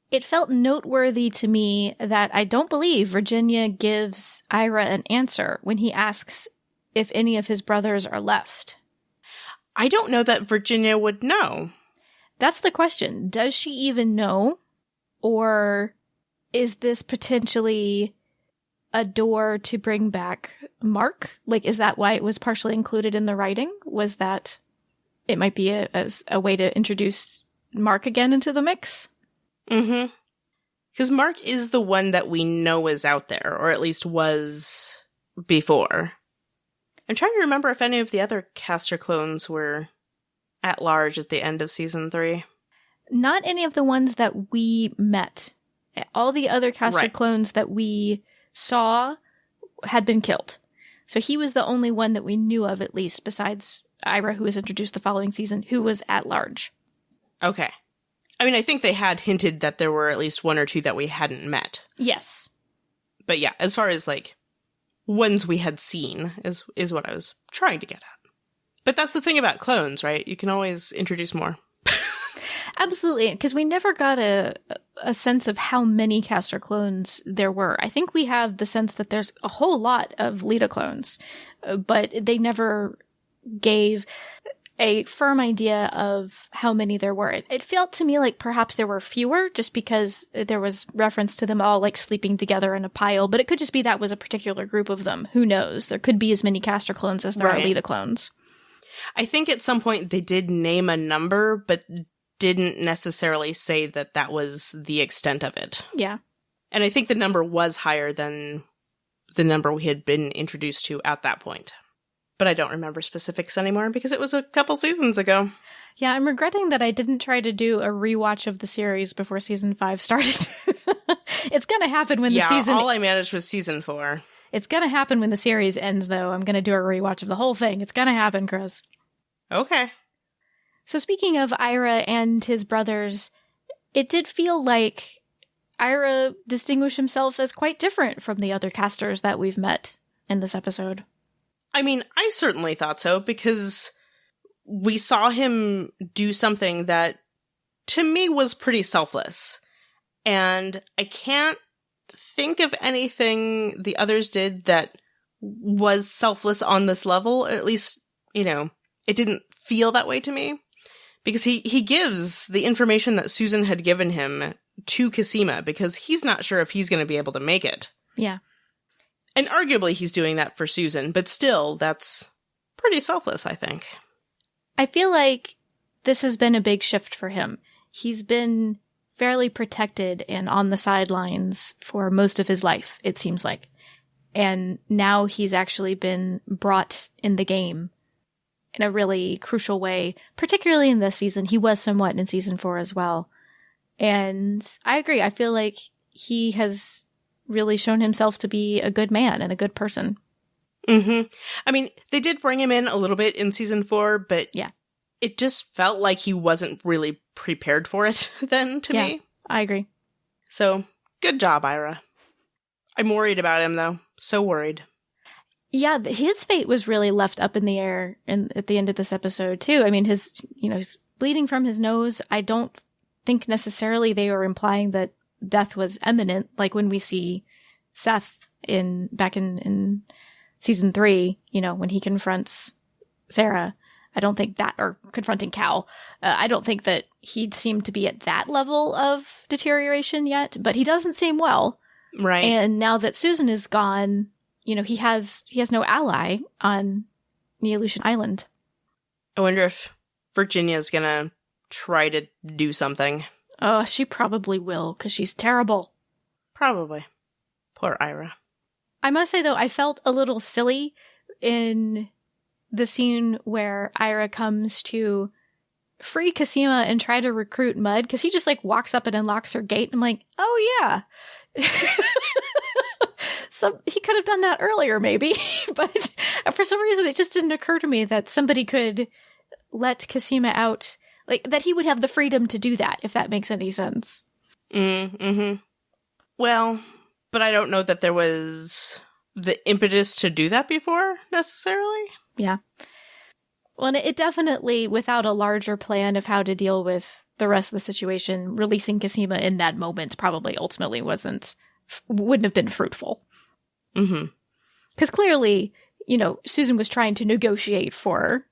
It felt noteworthy to me that I don't believe Virginia gives Ira an answer when he asks if any of his brothers are left. I don't know that Virginia would know. That's the question. Does she even know? Or is this potentially a door to bring back Mark? Like, is that why it was partially included in the writing? Was that it might be a way to introduce Mark again into the mix? Mm-hmm. Because Mark is the one that we know is out there, or at least was before. I'm trying to remember if any of the other Castor clones were at large at the end of season 3. Not any of the ones that we met. All the other Castor clones that we saw had been killed. So he was the only one that we knew of, at least, besides Ira, who was introduced the following season, who was at large. Okay. I mean, I think they had hinted that there were at least 1 or 2 that we hadn't met. Yes. But yeah, as far as, like, ones we had seen is what I was trying to get at. But that's the thing about clones, right? You can always introduce more. Absolutely, because we never got a sense of how many Castor clones there were. I think we have the sense that there's a whole lot of Leda clones, but they never gave a firm idea of how many there were. It felt to me like perhaps there were fewer, just because there was reference to them all like sleeping together in a pile, but it could just be that was a particular group of them. Who knows? There could be as many Castor clones as there are Leda clones. I think at some point they did name a number, but didn't necessarily say that that was the extent of it. Yeah. And I think the number was higher than the number we had been introduced to at that point. But I don't remember specifics anymore because it was a couple seasons ago. Yeah, I'm regretting that I didn't try to do a rewatch of the series before season 5 started. It's going to happen when the season... Yeah, all I managed was season 4. It's going to happen when the series ends, though. I'm going to do a rewatch of the whole thing. It's going to happen, Chris. Okay. So speaking of Ira and his brothers, it did feel like Ira distinguished himself as quite different from the other casters that we've met in this episode. I mean, I certainly thought so, because we saw him do something that, to me, was pretty selfless. And I can't think of anything the others did that was selfless on this level. At least, it didn't feel that way to me. Because he gives the information that Susan had given him to Cosima, because he's not sure if he's going to be able to make it. Yeah. And arguably he's doing that for Susan, but still, that's pretty selfless, I think. I feel like this has been a big shift for him. He's been fairly protected and on the sidelines for most of his life, it seems like. And now he's actually been brought in the game in a really crucial way, particularly in this season. He was somewhat in season 4 as well. And I agree. I feel like he has really shown himself to be a good man and a good person. Mm-hmm. I mean, they did bring him in a little bit in season 4, but yeah, it just felt like he wasn't really prepared for it then to me. I agree. So, good job, Ira. I'm worried about him, though. So worried. Yeah, his fate was really left up in the air at the end of this episode, too. I mean, he's bleeding from his nose. I don't think necessarily they were implying that death was imminent, like when we see Seth back in season 3, when he confronts Sarah. I don't think that, or confronting Cal, I don't think that he'd seemed to be at that level of deterioration yet, but he doesn't seem well. Right. And now that Susan is gone, he has no ally on Neolution Island. I wonder if Virginia's gonna try to do something. Oh, she probably will, because she's terrible. Probably. Poor Ira. I must say, though, I felt a little silly in the scene where Ira comes to free Cosima and try to recruit Mud, because he just, like, walks up and unlocks her gate. I'm like, oh, yeah. He could have done that earlier, maybe. But for some reason, it just didn't occur to me that somebody could let Cosima out, like, that he would have the freedom to do that, if that makes any sense. Mm-hmm. Well, but I don't know that there was the impetus to do that before, necessarily. Yeah. Well, and it definitely, without a larger plan of how to deal with the rest of the situation, releasing Cosima in that moment probably ultimately wouldn't have been fruitful. Mm-hmm. Because clearly, Susan was trying to negotiate for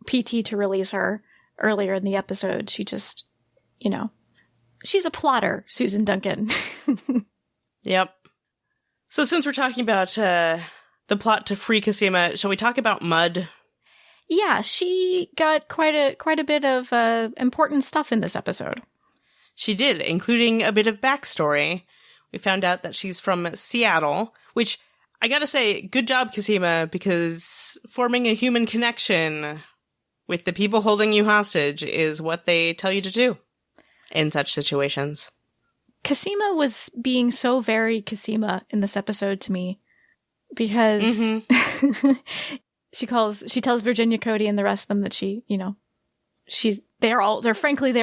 PT to release her earlier in the episode. She just, she's a plotter, Susan Duncan. Yep. So since we're talking about the plot to free Cosima, shall we talk about Mud? Yeah, she got quite a bit of important stuff in this episode. She did, including a bit of backstory. We found out that she's from Seattle, which, I gotta say, good job, Cosima, because forming a human connection with the people holding you hostage is what they tell you to do in such situations. Cosima was being so very Cosima in this episode to me, because mm-hmm. she tells Virginia, Cody, and the rest of them that they're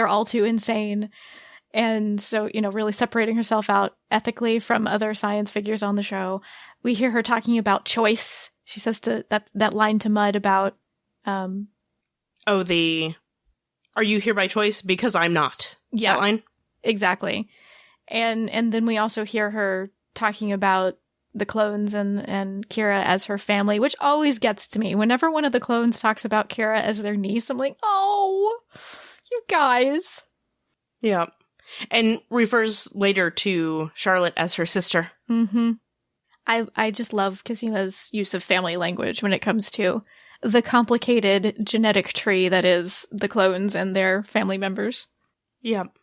all too insane. And so, really separating herself out ethically from other science figures on the show. We hear her talking about choice. She says that line to Mud about, are you here by choice? Because I'm not. Yeah. That line? Exactly. And then we also hear her talking about the clones and Kira as her family, which always gets to me. Whenever one of the clones talks about Kira as their niece, I'm like, oh, you guys. Yeah. And refers later to Charlotte as her sister. Mm-hmm. I just love Cosima's use of family language when it comes to the complicated genetic tree that is the clones and their family members. Yep.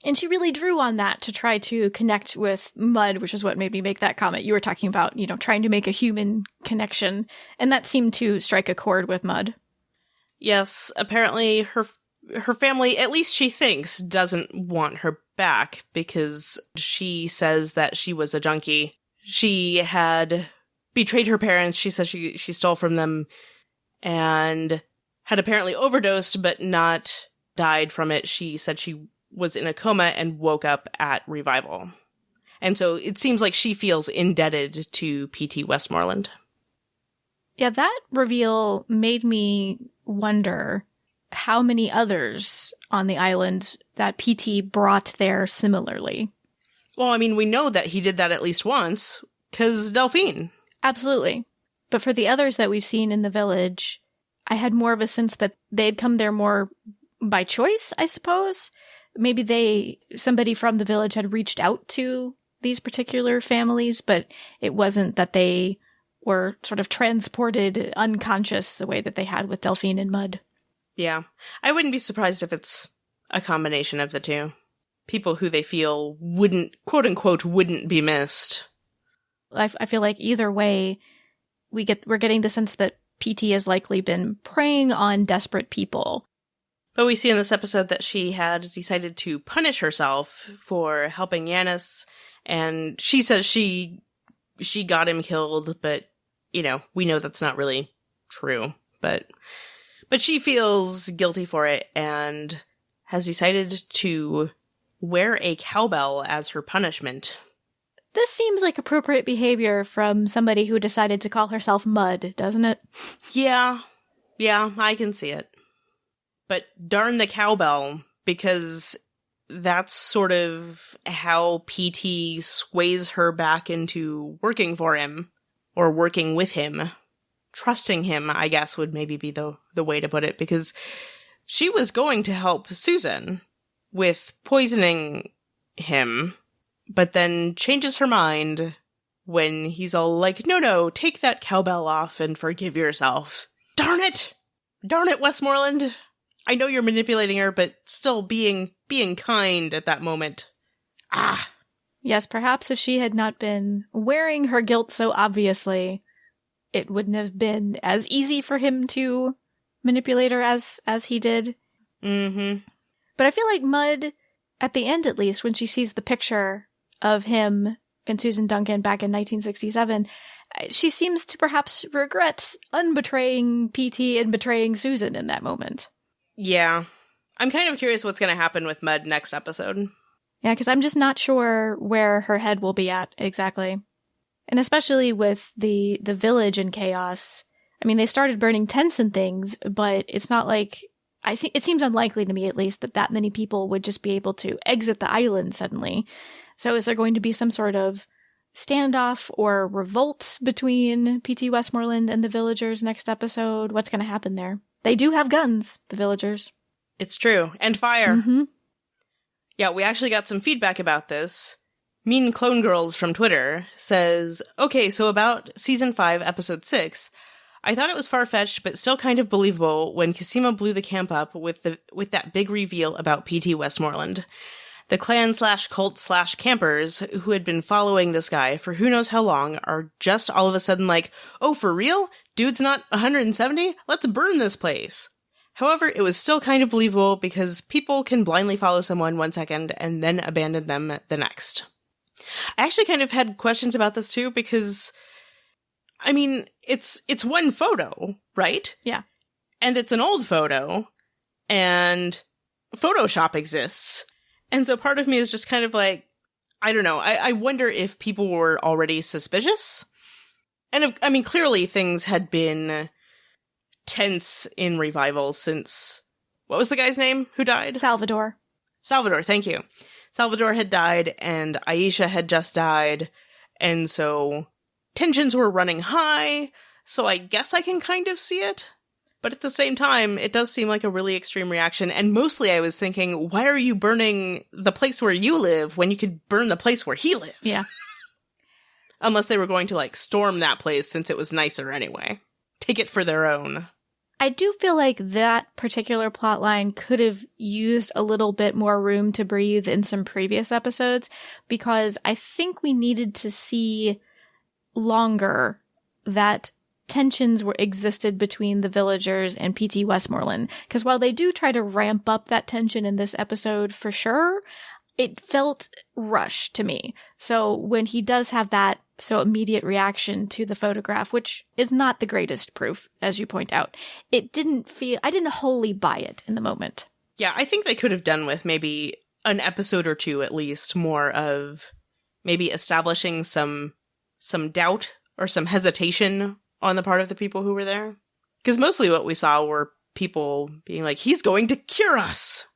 And she really drew on that to try to connect with Mud, which is what made me make that comment. You were talking about, trying to make a human connection. And that seemed to strike a chord with Mud. Yes, apparently her family, at least she thinks, doesn't want her back because she says that she was a junkie. She had betrayed her parents. She said she stole from them and had apparently overdosed, but not died from it. She said she was in a coma and woke up at Revival. And so it seems like she feels indebted to P.T. Westmoreland. Yeah, that reveal made me wonder how many others on the island that P.T. brought there similarly. Well, I mean, we know that he did that at least once, because Delphine. Absolutely. But for the others that we've seen in the village, I had more of a sense that they'd come there more by choice, I suppose. Maybe somebody from the village had reached out to these particular families, but it wasn't that they were sort of transported unconscious the way that they had with Delphine and Mud. Yeah. I wouldn't be surprised if it's a combination of the two. People who they feel wouldn't, quote unquote, wouldn't be missed. I feel like either way, we're getting the sense that PT has likely been preying on desperate people. But we see in this episode that she had decided to punish herself for helping Yanis, and she says she got him killed, but, we know that's not really true. But she feels guilty for it and has decided to wear a cowbell as her punishment. This seems like appropriate behavior from somebody who decided to call herself Mud, doesn't it? Yeah, I can see it. But darn the cowbell, because that's sort of how PT sways her back into working for him, or working with him. Trusting him, I guess, would maybe be the way to put it, because she was going to help Susan with poisoning him, but then changes her mind when he's all like, no, take that cowbell off and forgive yourself. Darn it, Westmoreland. I know you're manipulating her, but still being kind at that moment. Yes, perhaps if she had not been wearing her guilt so obviously, it wouldn't have been as easy for him to manipulate her as he did. Mm-hmm. But I feel like Mud, at the end at least, when she sees the picture of him and Susan Duncan back in 1967, she seems to perhaps regret unbetraying PT and betraying Susan in that moment. Yeah. I'm kind of curious what's going to happen with Mud next episode. Yeah, because I'm just not sure where her head will be at exactly. And especially with the village in chaos. I mean, they started burning tents and things, but it's not like... it seems unlikely to me, at least, that many people would just be able to exit the island suddenly. So is there going to be some sort of standoff or revolt between P.T. Westmoreland and the villagers next episode? What's going to happen there? They do have guns, the villagers. It's true. And fire. Mm-hmm. Yeah, we actually got some feedback about this. Mean Clone Girls from Twitter says, okay, so about Season 5, Episode 6, I thought it was far-fetched, but still kind of believable when Cosima blew the camp up with that big reveal about P.T. Westmoreland. The clan/cult/campers who had been following this guy for who knows how long are just all of a sudden like, oh, for real? Dude's not 170? Let's burn this place. However, it was still kind of believable because people can blindly follow someone 1 second and then abandon them the next. I actually kind of had questions about this too because, I mean, it's one photo, right? Yeah. And it's an old photo, and Photoshop exists. And so part of me is just kind of like, I don't know, I wonder if people were already suspicious. And I mean, clearly things had been tense in Revival since, what was the guy's name who died? Salvador, thank you. Salvador had died, and Aisha had just died, and so tensions were running high, so I guess I can kind of see it. But at the same time, it does seem like a really extreme reaction, and mostly I was thinking, why are you burning the place where you live when you could burn the place where he lives? Yeah. Unless they were going to, like, storm that place since it was nicer anyway. Take it for their own. I do feel like that particular plotline could have used a little bit more room to breathe in some previous episodes, because I think we needed to see longer that tensions existed between the villagers and P.T. Westmoreland. Because while they do try to ramp up that tension in this episode for sure, it felt rushed to me. So when he does have that so immediate reaction to the photograph, which is not the greatest proof, as you point out, I didn't wholly buy it in the moment. Yeah, I think they could have done with maybe an episode or two at least more of maybe establishing some doubt or some hesitation on the part of the people who were there. Because mostly what we saw were people being like, he's going to cure us.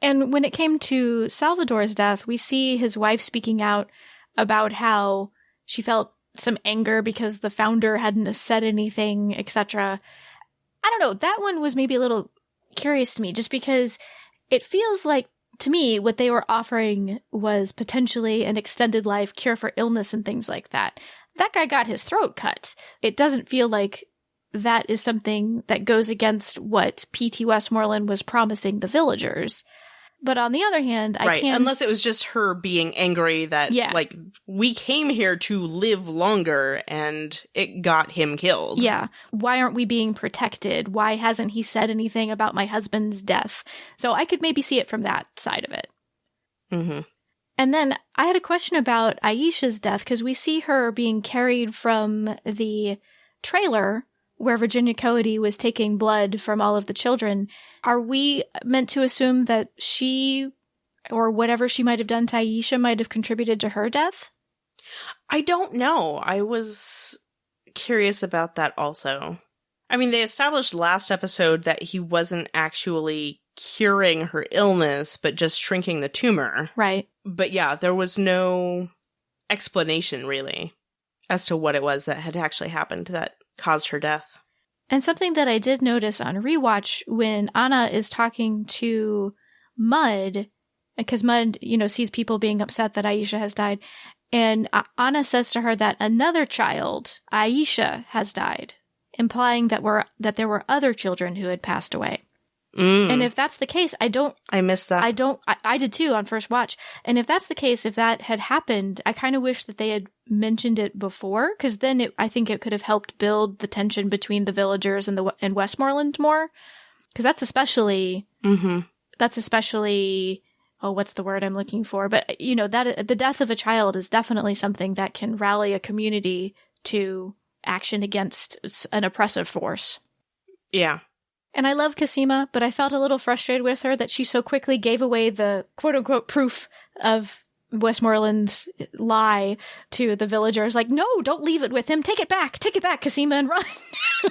And when it came to Salvador's death, we see his wife speaking out about how she felt some anger because the founder hadn't said anything, etc. I don't know, that one was maybe a little curious to me, just because it feels like, to me, what they were offering was potentially an extended life cure for illness and things like that. That guy got his throat cut. It doesn't feel like that is something that goes against what P.T. Westmoreland was promising the villagers. But on the other hand, I can't... Unless it was just her being angry that, like, we came here to live longer and it got him killed. Yeah. Why aren't we being protected? Why hasn't he said anything about my husband's death? So I could maybe see it from that side of it. Mm-hmm. And then I had a question about Aisha's death, because we see her being carried from the trailer where Virginia Cody was taking blood from all of the children. Are we meant to assume that she, or whatever she might have done to Aisha, might have contributed to her death? I don't know. I was curious about that also. I mean, they established last episode that he wasn't actually curing her illness, but just shrinking the tumor. Right. But yeah, there was no explanation, really, as to what it was that had actually happened that caused her death. And something that I did notice on rewatch when Anna is talking to Mud, because Mud, sees people being upset that Aisha has died, and Anna says to her that another child, Aisha, has died, implying that there were other children who had passed away. And if that's the case, I missed that. I did too on first watch. And if that's the case, if that had happened, I kind of wish that they had mentioned it before, because then I think it could have helped build the tension between the villagers and Westmoreland more. Because that's especially, oh, what's the word I'm looking for? But, you know, that the death of a child is definitely something that can rally a community to action against an oppressive force. Yeah. And I love Cosima, but I felt a little frustrated with her that she so quickly gave away the quote-unquote proof of Westmoreland's lie to the villagers. Like, no, don't leave it with him. Take it back, Cosima, and run.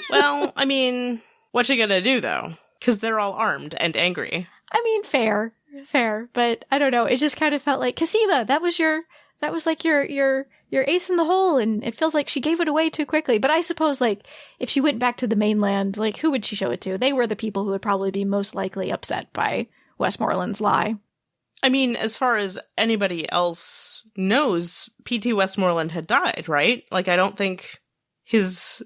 Well, I mean, what's she gonna do, though? Because they're all armed and angry. I mean, fair, but I don't know. It just kind of felt like, Cosima, that was like your ace in the hole, and it feels like she gave it away too quickly. But I suppose, like, if she went back to the mainland, like, who would she show it to? They were the people who would probably be most likely upset by Westmoreland's lie. I mean, as far as anybody else knows, P.T. Westmoreland had died, right? Like, I don't think his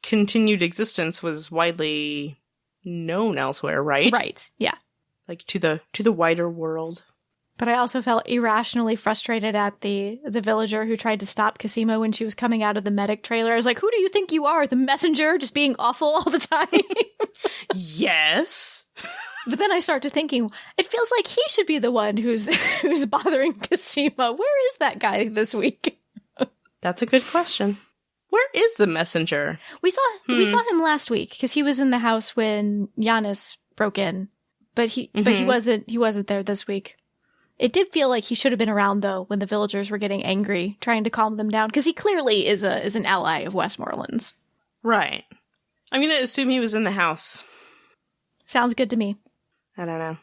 continued existence was widely known elsewhere, right? Right, yeah. Like, to the wider world. But I also felt irrationally frustrated at the villager who tried to stop Cosima when she was coming out of the medic trailer. I was like, who do you think you are? The messenger just being awful all the time? Yes. But then I start to thinking, it feels like he should be the one who's bothering Cosima. Where is that guy this week? That's a good question. Where is the messenger? We saw him last week because he was in the house when Giannis broke in. But he wasn't there this week. It did feel like he should have been around, though, when the villagers were getting angry, trying to calm them down, because he clearly is an ally of Westmoreland's. Right. I'm going to assume he was in the house. Sounds good to me. I don't know.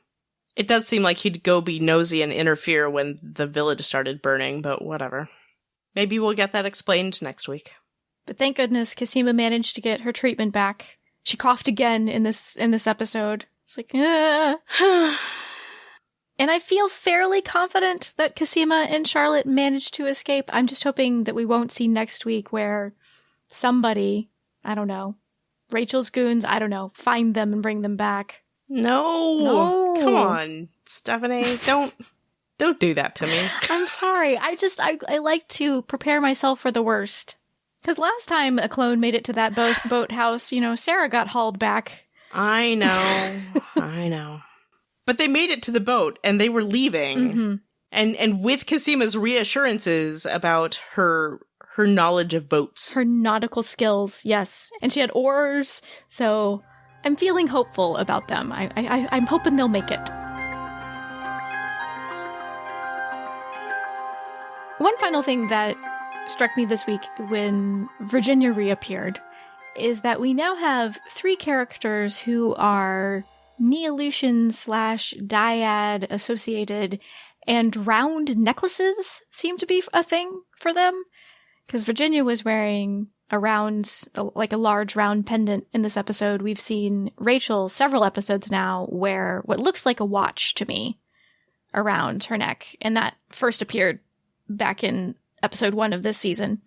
It does seem like he'd go be nosy and interfere when the village started burning, but whatever. Maybe we'll get that explained next week. But thank goodness Cosima managed to get her treatment back. She coughed again in this episode. It's like, And I feel fairly confident that Cosima and Charlotte managed to escape. I'm just hoping that we won't see next week where somebody, I don't know, Rachel's goons, I don't know, find them and bring them back. No. Come on, Stephanie. Don't do that to me. I'm sorry. I like to prepare myself for the worst. Because last time a clone made it to that boathouse, you know, Sarah got hauled back. I know. But they made it to the boat, and they were leaving. Mm-hmm. And with Cosima's reassurances about her knowledge of boats. Her nautical skills, yes. And she had oars, so I'm feeling hopeful about them. I'm hoping they'll make it. One final thing that struck me this week when Virginia reappeared is that we now have 3 characters who are Neolution / dyad associated, and round necklaces seem to be a thing for them. Because Virginia was wearing a large round pendant in this episode. We've seen Rachel several episodes now wear what looks like a watch to me around her neck. And that first appeared back in episode 1 of this season.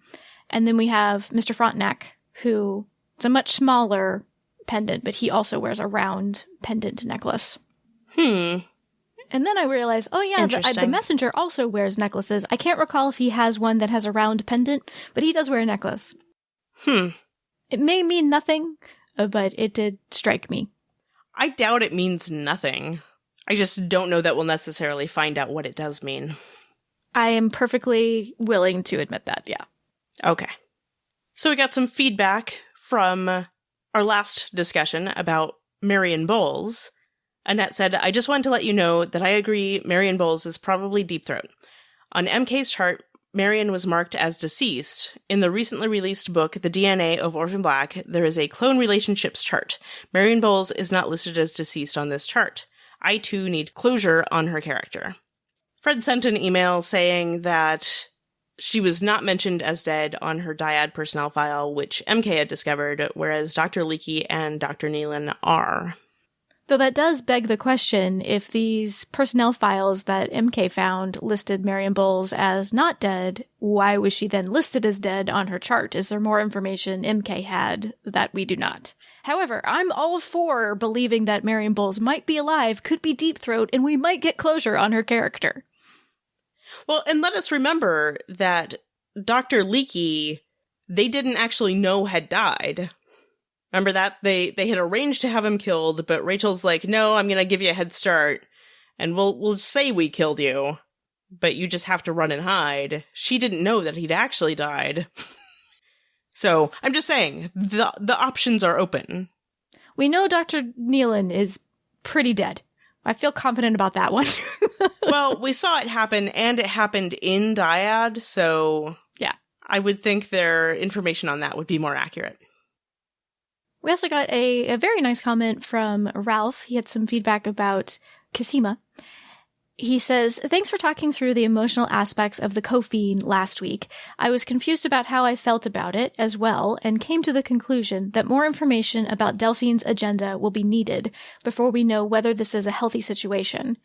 And then we have Mr. Frontenac, who it's a much smaller pendant, but he also wears a round pendant necklace. And then I realized, oh yeah, the messenger also wears necklaces. I can't recall if he has one that has a round pendant, but he does wear a necklace. It may mean nothing, but it did strike me. I doubt it means nothing. I just don't know that we'll necessarily find out what it does mean. I am perfectly willing to admit that, yeah. Okay. So we got some feedback from our last discussion about Marion Bowles. Annette said, I just wanted to let you know that I agree Marion Bowles is probably Deep Throat. On MK's chart, Marion was marked as deceased. In the recently released book, The DNA of Orphan Black, there is a clone relationships chart. Marion Bowles is not listed as deceased on this chart. I, too, need closure on her character. Fred sent an email saying that she was not mentioned as dead on her dyad personnel file, which MK had discovered, whereas Dr. Leakey and Dr. Nealon are. Though that does beg the question, if these personnel files that MK found listed Marion Bowles as not dead, why was she then listed as dead on her chart? Is there more information MK had that we do not? However, I'm all for believing that Marion Bowles might be alive, could be Deep Throat, and we might get closure on her character. Well, and let us remember that Dr. Leakey, they didn't actually know had died. Remember that? They had arranged to have him killed, but Rachel's like, no, I'm going to give you a head start, and we'll say we killed you, but you just have to run and hide. She didn't know that he'd actually died. So, I'm just saying, the options are open. We know Dr. Nealon is pretty dead. I feel confident about that one. Well, we saw it happen, and it happened in Dyad, so yeah, I would think their information on that would be more accurate. We also got a very nice comment from Ralph. He had some feedback about Cosima. He says, thanks for talking through the emotional aspects of the Cophine last week. I was confused about how I felt about it as well, and came to the conclusion that more information about Delphine's agenda will be needed before we know whether this is a healthy situation.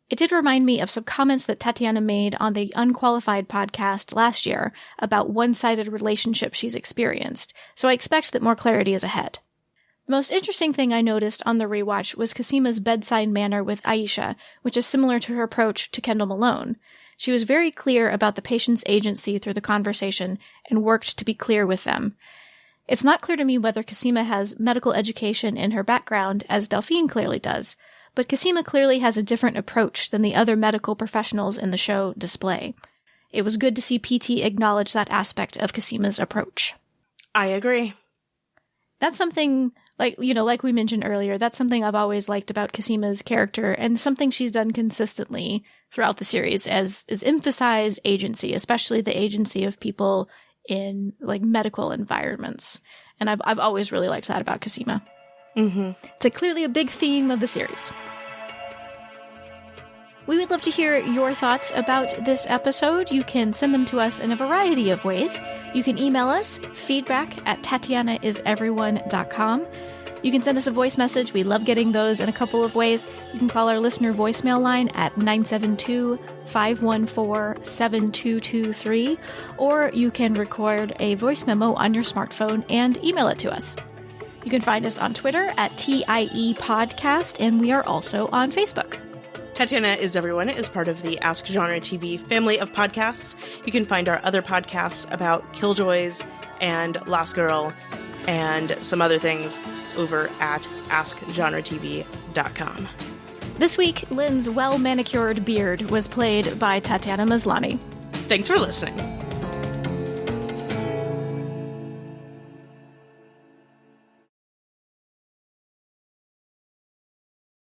It did remind me of some comments that Tatiana made on the Unqualified podcast last year about one-sided relationships she's experienced, so I expect that more clarity is ahead. The most interesting thing I noticed on the rewatch was Cosima's bedside manner with Aisha, which is similar to her approach to Kendall Malone. She was very clear about the patient's agency through the conversation and worked to be clear with them. It's not clear to me whether Cosima has medical education in her background, as Delphine clearly does, but Cosima clearly has a different approach than the other medical professionals in the show display. It was good to see PT acknowledge that aspect of Cosima's approach. I agree. That's something, like we mentioned earlier, that's something I've always liked about Cosima's character, and something she's done consistently throughout the series, is emphasize agency, especially the agency of people in, medical environments. And I've always really liked that about Cosima. Mm-hmm. It's clearly a big theme of the series. We would love to hear your thoughts about this episode. You can send them to us in a variety of ways. You can email us, feedback@tatianaiseveryone.com. You can send us a voice message. We love getting those in a couple of ways. You can call our listener voicemail line at 972-514-7223, or you can record a voice memo on your smartphone and email it to us. You can find us on Twitter at TIE Podcast, and we are also on Facebook. Tatiana is Everyone is part of the Ask Genre TV family of podcasts. You can find our other podcasts about Killjoys and Last Girl and some other things over at AskGenreTV.com. This week, Lynn's well-manicured beard was played by Tatiana Maslany. Thanks for listening.